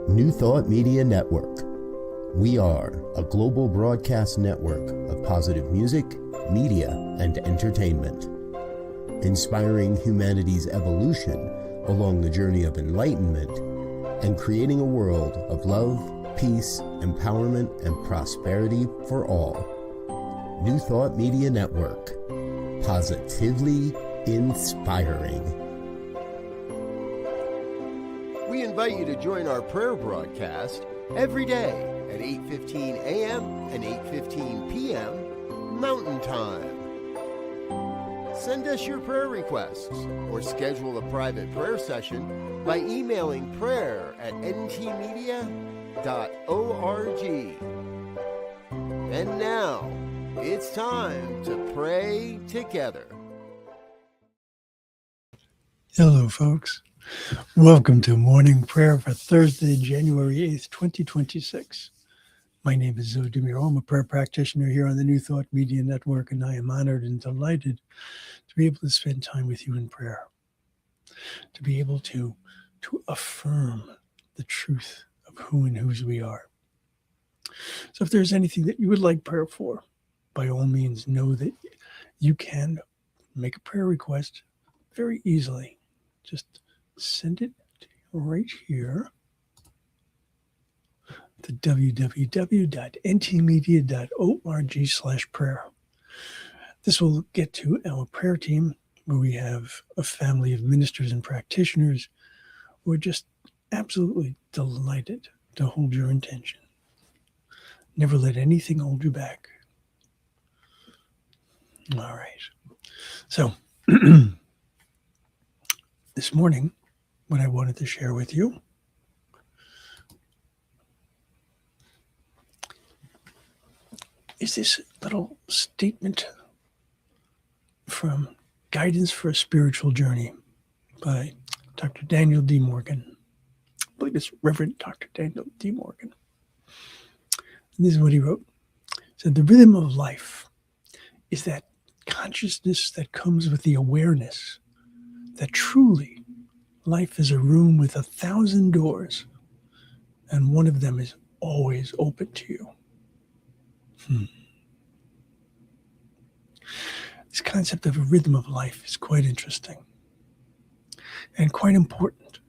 New Thought Media Network. We are a global broadcast network of positive music, media, and entertainment, inspiring humanity's evolution along the journey of enlightenment and creating a world of love, peace, empowerment, and prosperity for all. New Thought Media Network. Positively inspiring. We invite you to join our prayer broadcast every day at 8:15 a.m. and 8:15 p.m. Mountain Time. Send us your prayer requests or schedule a private prayer session by emailing prayer@ntmedia.org. And now, it's time to pray together. Hello, folks. Welcome to morning prayer for Thursday, January 8th, 2026. My name is Muro. I'm a prayer practitioner here on the New Thought Media Network, and I am honored and delighted to be able to spend time with you in prayer, to be able to affirm the truth of who and whose we are. So if there's anything that you would like prayer for, by all means, know that you can make a prayer request very easily. Just send it right here to www.ntmedia.org/prayer. This will get to our prayer team, where we have a family of ministers and practitioners who are just absolutely delighted to hold your intention. Never let anything hold you back. All right. So, this morning, what I wanted to share with you is this little statement from Guidance for a Spiritual Journey by Dr. Daniel D. Morgan. I believe it's Reverend Dr. Daniel D. Morgan. And this is what he wrote. He said, "The rhythm of life is that consciousness that comes with the awareness that truly life is a room with 1,000 doors, and one of them is always open to you." This concept of a rhythm of life is quite interesting and quite important,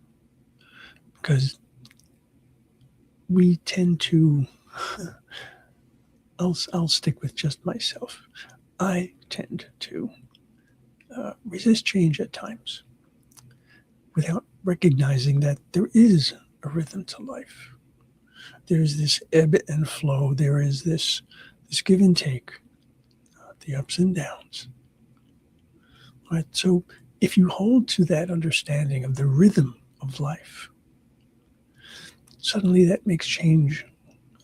because we tend to, I'll stick with just myself. I tend to resist change at times without recognizing that there is a rhythm to life. There's this ebb and flow. There is this give and take, the ups and downs. All right, so if you hold to that understanding of the rhythm of life, suddenly that makes change a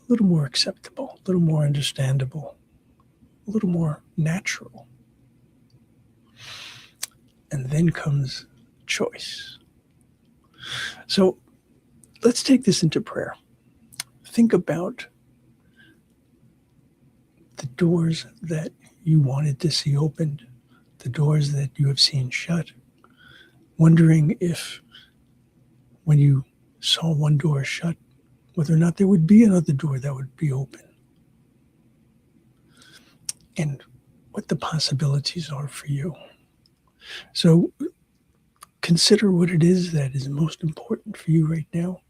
little more acceptable, a little more understandable, a little more natural. And then comes choice. So let's take this into prayer. Think about the doors that you wanted to see opened, the doors that you have seen shut, wondering if when you saw one door shut, whether or not there would be another door that would be open, and what the possibilities are for you. So consider what it is that is most important for you right now,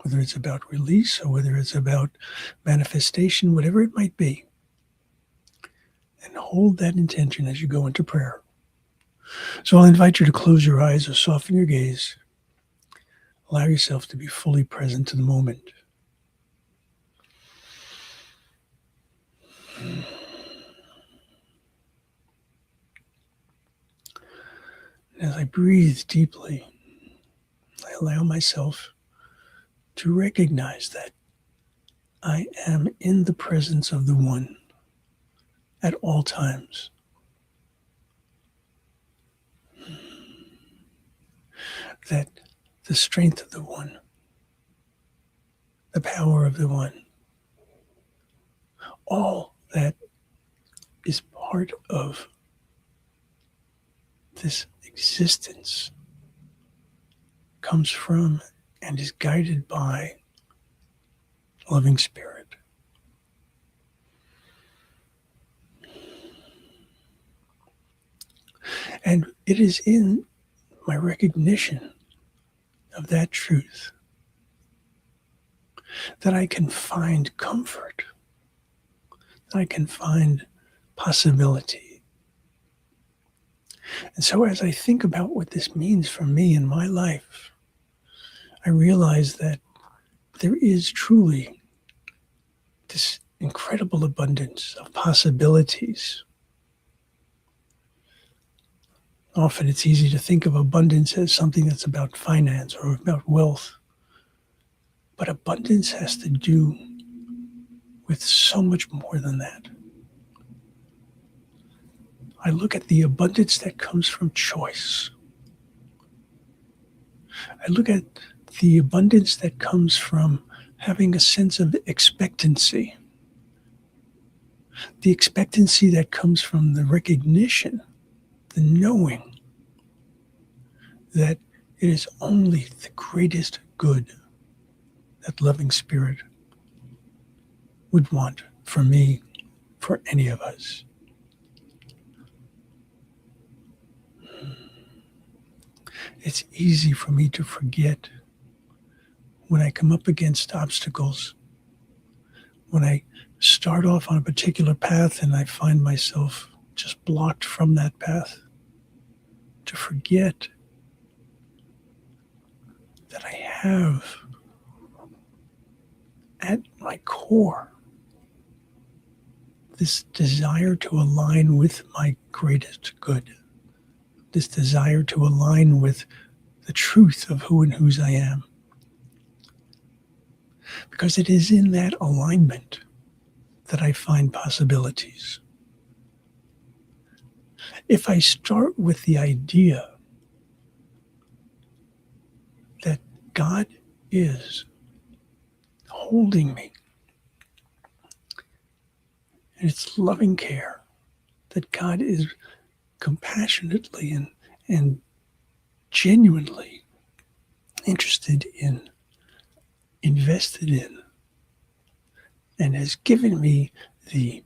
whether it's about release or whether it's about manifestation, whatever it might be. And hold that intention as you go into prayer. So I'll invite you to close your eyes or soften your gaze. Allow yourself to be fully present to the moment. As I breathe deeply, I allow myself to recognize that I am in the presence of the One at all times. That the strength of the One, the power of the One, all that is part of this existence comes from and is guided by loving spirit. And it is in my recognition of that truth that I can find comfort, that I can find possibility. And so as I think about what this means for me in my life, I realize that there is truly this incredible abundance of possibilities. Often it's easy to think of abundance as something that's about finance or about wealth. But abundance has to do with so much more than that. I look at the abundance that comes from choice. I look at the abundance that comes from having a sense of expectancy. The expectancy that comes from the recognition, the knowing that it is only the greatest good that loving spirit would want for me, for any of us. It's easy for me to forget when I come up against obstacles, when I start off on a particular path and I find myself just blocked from that path, to forget that I have at my core this desire to align with my greatest good, this desire to align with the truth of who and whose I am. Because it is in that alignment that I find possibilities. If I start with the idea that God is holding me in its loving care, that God is compassionately and genuinely interested in, invested in, and has given me the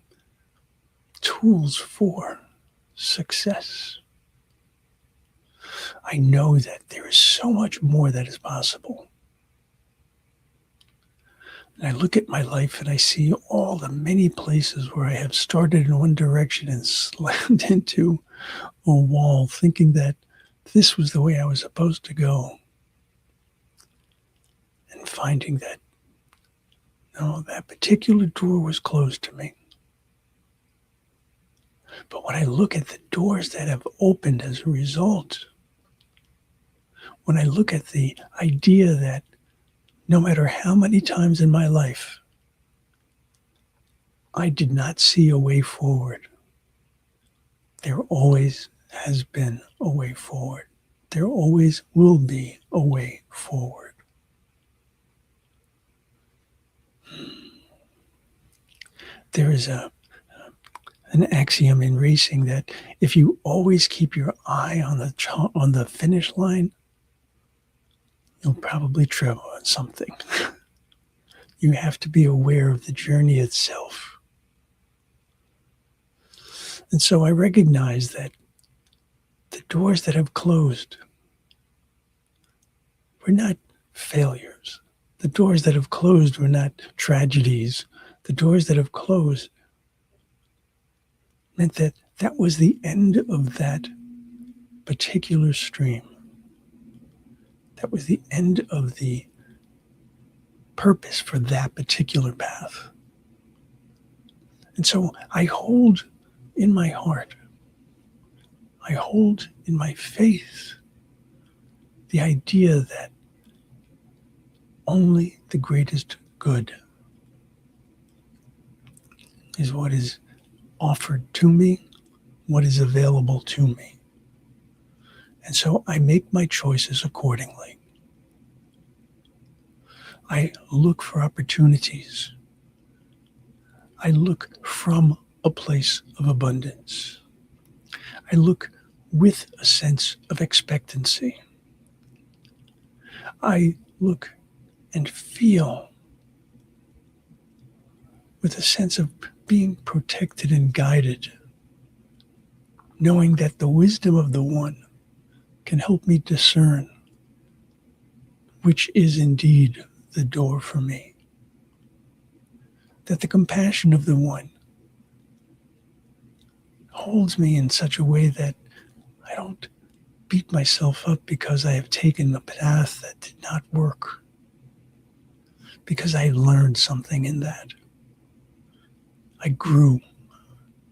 tools for success, I know that there is so much more that is possible. And I look at my life and I see all the many places where I have started in one direction and slammed into a wall, thinking that this was the way I was supposed to go. And finding that, no, that particular door was closed to me. But when I look at the doors that have opened as a result, when I look at the idea that no matter how many times in my life I did not see a way forward, there always has been a way forward. There always will be a way forward. There is an axiom in racing that if you always keep your eye on the finish line, you'll probably trip on something. You have to be aware of the journey itself. And so I recognize that the doors that have closed were not failures. The doors that have closed were not tragedies. The doors that have closed meant that that was the end of that particular stream. That was the end of the purpose for that particular path. And so I hold in my heart, I hold in my faith the idea that only the greatest good is what is offered to me, what is available to me. And so I make my choices accordingly. I look for opportunities. I look from a place of abundance. I look with a sense of expectancy. I look and feel with a sense of being protected and guided, knowing that the wisdom of the One can help me discern which is indeed the door for me. That the compassion of the One holds me in such a way that I don't beat myself up because I have taken a path that did not work, because I learned something in that. I grew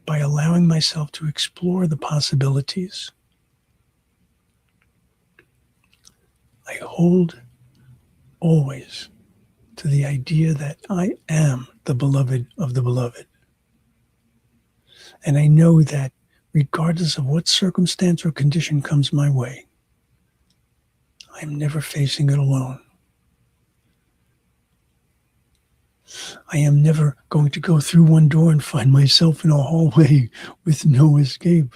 by allowing myself to explore the possibilities. I hold always to the idea that I am the beloved of the beloved. And I know that regardless of what circumstance or condition comes my way, I'm never facing it alone. I am never going to go through one door and find myself in a hallway with no escape.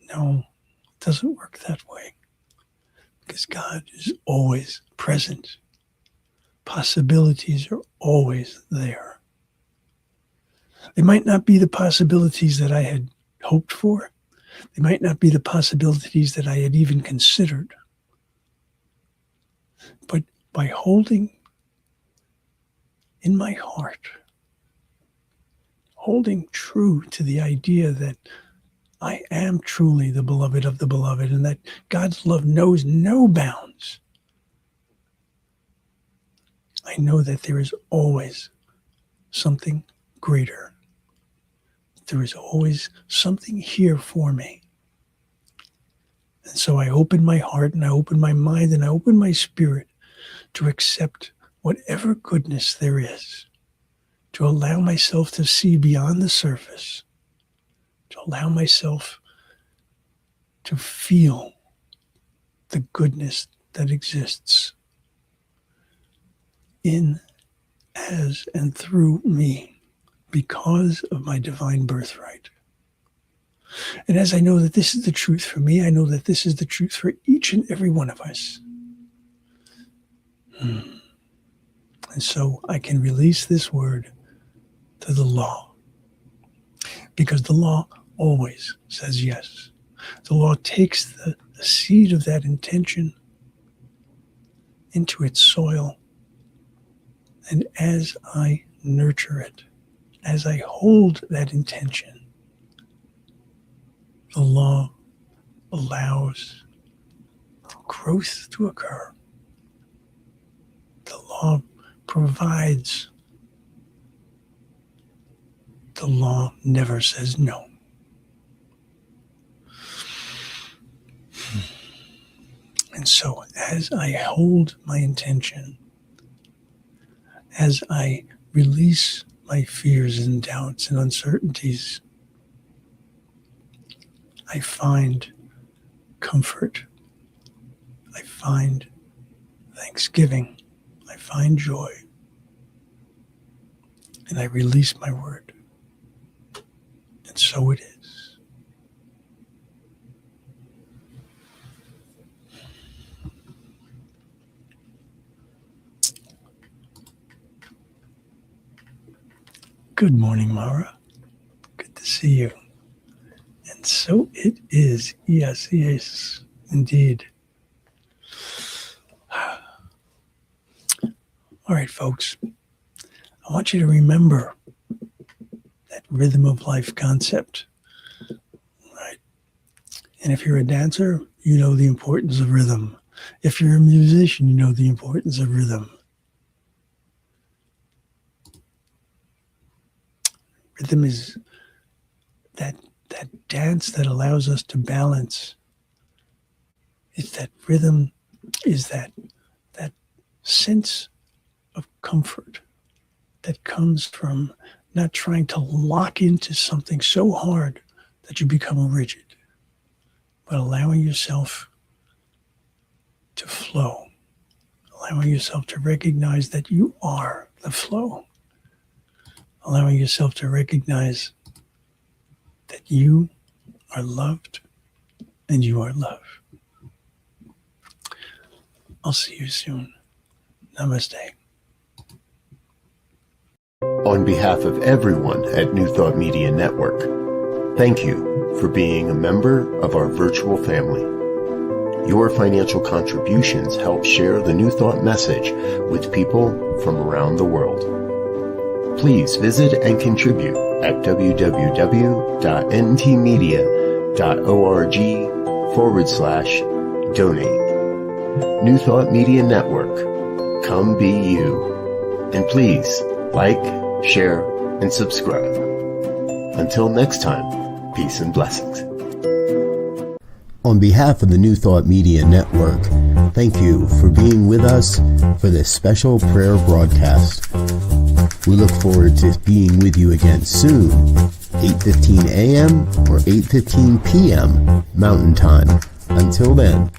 No, it doesn't work that way, because God is always present. Possibilities are always there. They might not be the possibilities that I had hoped for. They might not be the possibilities that I had even considered. But by holding in my heart, holding true to the idea that I am truly the beloved of the beloved, and that God's love knows no bounds, I know that there is always something greater. There is always something here for me. And so I open my heart and I open my mind and I open my spirit to accept whatever goodness there is, to allow myself to see beyond the surface, to allow myself to feel the goodness that exists in, as, and through me because of my divine birthright. And as I know that this is the truth for me, I know that this is the truth for each and every one of us. And so I can release this word to the law, because the law always says yes. The law takes the seed of that intention into its soil, and as I nurture it, as I hold that intention, the law allows growth to occur. The law provides. The law never says no. And so as I hold my intention, as I release my fears and doubts and uncertainties, I find comfort. I find thanksgiving. I find joy. And I release my word. And so it is. Good morning, Mara. Good to see you. And so it is. Yes, yes, indeed. All right, folks. I want you to remember that rhythm of life concept. Right? And if you're a dancer, you know the importance of rhythm. If you're a musician, you know the importance of rhythm. Rhythm is that dance that allows us to balance. It's that rhythm is that sense of comfort that comes from not trying to lock into something so hard that you become rigid, but allowing yourself to flow, allowing yourself to recognize that you are the flow, allowing yourself to recognize that you are loved and you are love. I'll see you soon. Namaste. On behalf of everyone at New Thought Media Network, thank you for being a member of our virtual family. Your financial contributions help share the New Thought message with people from around the world. Please visit and contribute at www.ntmedia.org/donate. New Thought Media Network, come be you. And please like, share, and subscribe. Until next time, peace and blessings. On behalf of the New Thought Media Network, thank you for being with us for this special prayer broadcast. We look forward to being with you again soon, 8:15 a.m. or 8:15 p.m. Mountain Time. Until then.